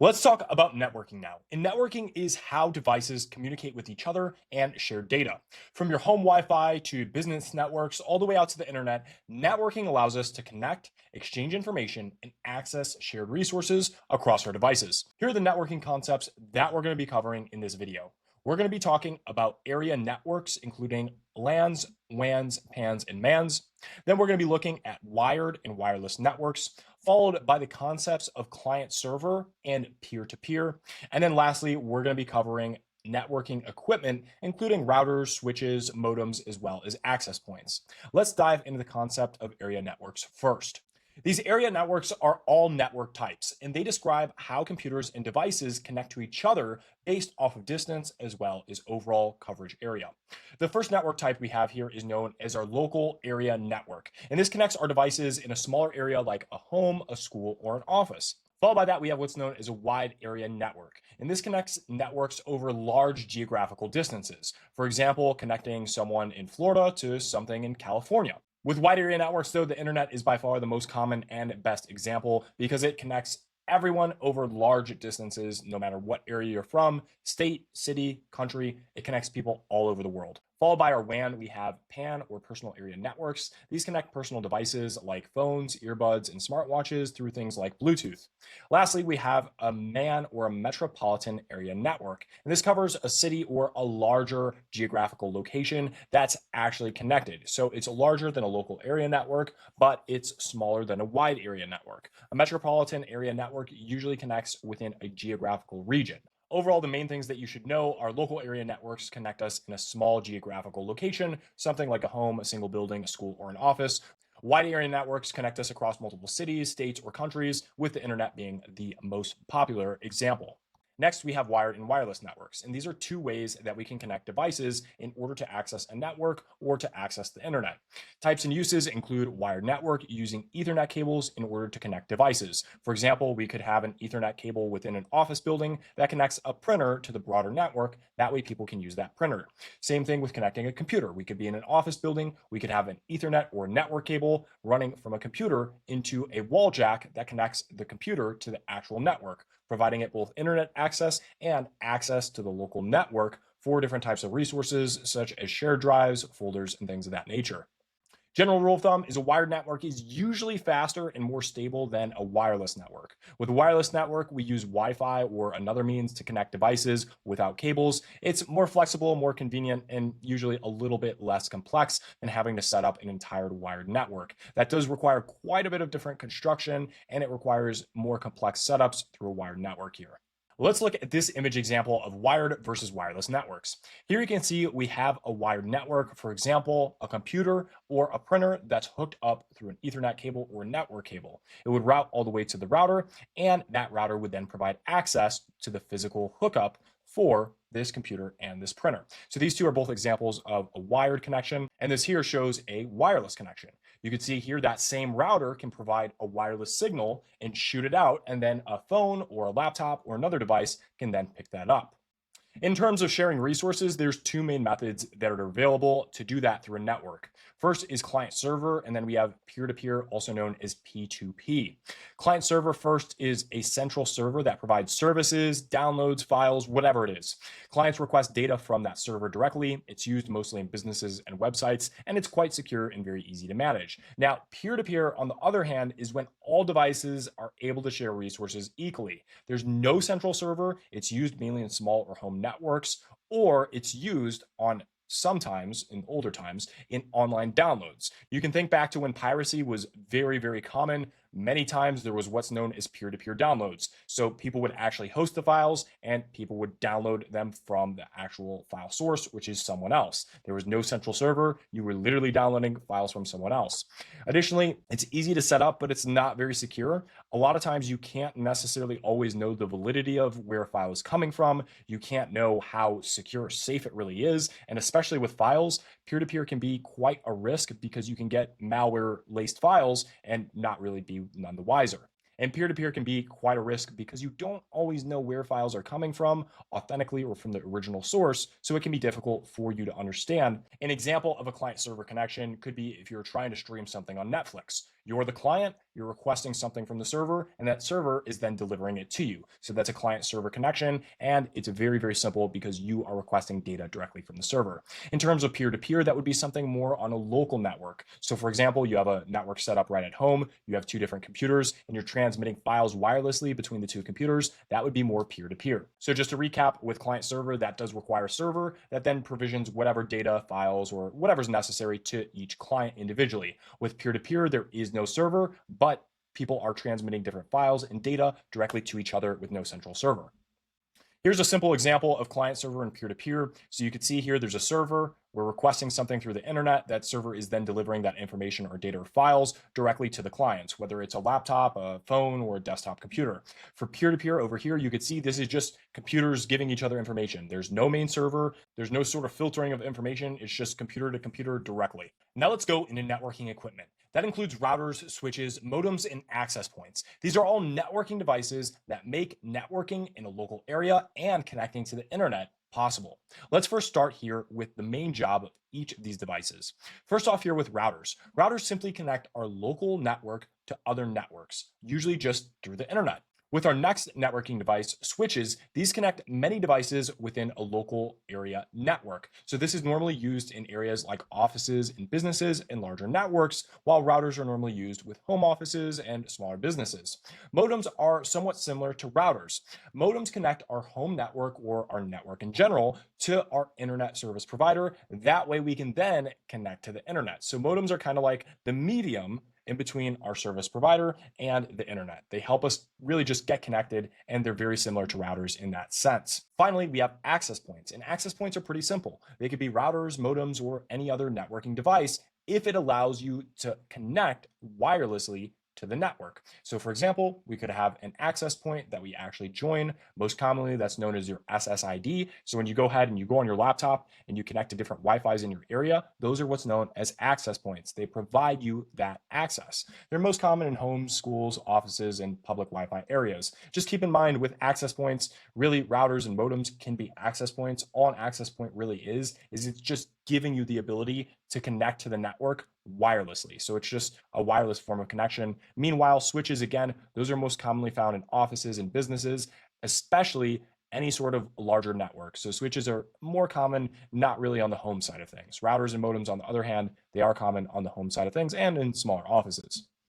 Let's talk about networking now. And networking is how devices communicate with each other and share data. From your home Wi Fi to business networks, all the way out to the internet, networking allows us to connect, exchange information, and access shared resources across our devices. Here are the networking concepts that we're going to be covering in this video. We're going to be talking about area networks, including LANs, WANs, PANs, and MANs. Then we're going to be looking at wired and wireless networks, followed by the concepts of client server and peer to peer. And then lastly, we're going to be covering networking equipment, including routers, switches, modems, as well as access points. Let's dive into the concept of area networks first. These area networks are all network types, and they describe how computers and devices connect to each other based off of distance as well as overall coverage area. The first network type we have here is known as our local area network, and this connects our devices in a smaller area like a home, a school, or an office. Followed by that, we have what's known as a wide area network, and this connects networks over large geographical distances. For example, connecting someone in Florida to something in California. With wide area networks, though, the internet is by far the most common and best example because it connects everyone over large distances, no matter what area you're from, state, city, country. It connects people all over the world. Followed by our WAN, we have PAN or personal area networks. These connect personal devices like phones, earbuds, and smartwatches through things like Bluetooth. Lastly, we have a MAN or a metropolitan area network. And this covers a city or a larger geographical location that's actually connected. So it's larger than a local area network, but it's smaller than a wide area network. A metropolitan area network usually connects within a geographical region. Overall, the main things that you should know are local area networks connect us in a small geographical location, something like a home, a single building, a school, or an office. Wide area networks connect us across multiple cities, states, or countries, with the internet being the most popular example. Next, we have wired and wireless networks, and these are two ways that we can connect devices in order to access a network or to access the internet. Types and uses include wired network using Ethernet cables in order to connect devices. For example, we could have an Ethernet cable within an office building that connects a printer to the broader network. That way people can use that printer. Same thing with connecting a computer. We could be in an office building. We could have an Ethernet or network cable running from a computer into a wall jack that connects the computer to the actual network, providing it both internet access and access to the local network for different types of resources, such as shared drives, folders, and things of that nature. General rule of thumb is a wired network is usually faster and more stable than a wireless network. With a wireless network, we use Wi-Fi or another means to connect devices without cables. It's more flexible, more convenient, and usually a little bit less complex than having to set up an entire wired network. That does require quite a bit of different construction, and it requires more complex setups through a wired network here. Let's look at this image example of wired versus wireless networks. Here you can see we have a wired network, for example, a computer or a printer that's hooked up through an Ethernet cable or network cable. It would route all the way to the router, and that router would then provide access to the physical hookup for this computer and this printer. So these two are both examples of a wired connection, and this here shows a wireless connection. You can see here that same router can provide a wireless signal and shoot it out, and then a phone or a laptop or another device can then pick that up. In terms of sharing resources, there's two main methods that are available to do that through a network. First is client server, and then we have peer-to-peer, also known as P2P. Client server first is a central server that provides services, downloads, files, whatever it is. Clients request data from that server directly. It's used mostly in businesses and websites, and it's quite secure and very easy to manage. Now, peer-to-peer, on the other hand, is when all devices are able to share resources equally. There's no central server. It's used mainly in small or home networks, or it's used on sometimes in older times in online downloads. You can think back to when piracy was very, very common. Many times there was what's known as peer-to-peer downloads. So people would actually host the files and people would download them from the actual file source, which is someone else. There was no central server. You were literally downloading files from someone else. Additionally, it's easy to set up, but it's not very secure. A lot of times you can't necessarily always know the validity of where a file is coming from. You can't know how secure or safe it really is. And especially with files, peer-to-peer can be quite a risk because you can get malware-laced files and not really be none the wiser. And peer-to-peer can be quite a risk because you don't always know where files are coming from authentically or from the original source, so it can be difficult for you to understand. An example of a client-server connection could be if you're trying to stream something on Netflix. You're the client, you're requesting something from the server, and that server is then delivering it to you. So that's a client server connection, and it's very, very simple because you are requesting data directly from the server. In terms of peer to peer, that would be something more on a local network. So, for example, you have a network set up right at home, you have two different computers, and you're transmitting files wirelessly between the two computers. That would be more peer to peer. So, just to recap, with client server, that does require a server that then provisions whatever data, files, or whatever's necessary to each client individually. With peer to peer, there is no server, but people are transmitting different files and data directly to each other with no central server. Here's a simple example of client server and peer-to-peer. So you can see here, there's a server. We're requesting something through the internet. That server is then delivering that information or data or files directly to the clients, whether it's a laptop, a phone, or a desktop computer. For peer-to-peer over here, you can see this is just computers giving each other information. There's no main server. There's no sort of filtering of information. It's just computer to computer directly. Now let's go into networking equipment. That includes routers, switches, modems, and access points. These are all networking devices that make networking in a local area and connecting to the internet possible. Let's first start here with the main job of each of these devices. First off here with routers. Routers simply connect our local network to other networks, usually just through the internet. With our next networking device, switches, these connect many devices within a local area network. So this is normally used in areas like offices and businesses and larger networks, while routers are normally used with home offices and smaller businesses. Modems are somewhat similar to routers. Modems connect our home network or our network in general to our internet service provider. That way we can then connect to the internet. So modems are kind of like the medium in between our service provider and the internet. They help us really just get connected, and they're very similar to routers in that sense. Finally, we have access points, and access points are pretty simple. They could be routers, modems, or any other networking device if it allows you to connect wirelessly to the network. So for example, we could have an access point that we actually join. Most commonly, that's known as your SSID. So when you go ahead and you go on your laptop and you connect to different Wi-Fi's in your area, those are what's known as access points. They provide you that access. They're most common in homes, schools, offices, and public Wi-Fi areas. Just keep in mind with access points, really routers and modems can be access points. All an access point really is it's just giving you the ability to connect to the network wirelessly. So it's just a wireless form of connection. Meanwhile, switches, again, those are most commonly found in offices and businesses, especially any sort of larger network. So switches are more common, not really on the home side of things. Routers and modems, on the other hand, they are common on the home side of things and in smaller offices.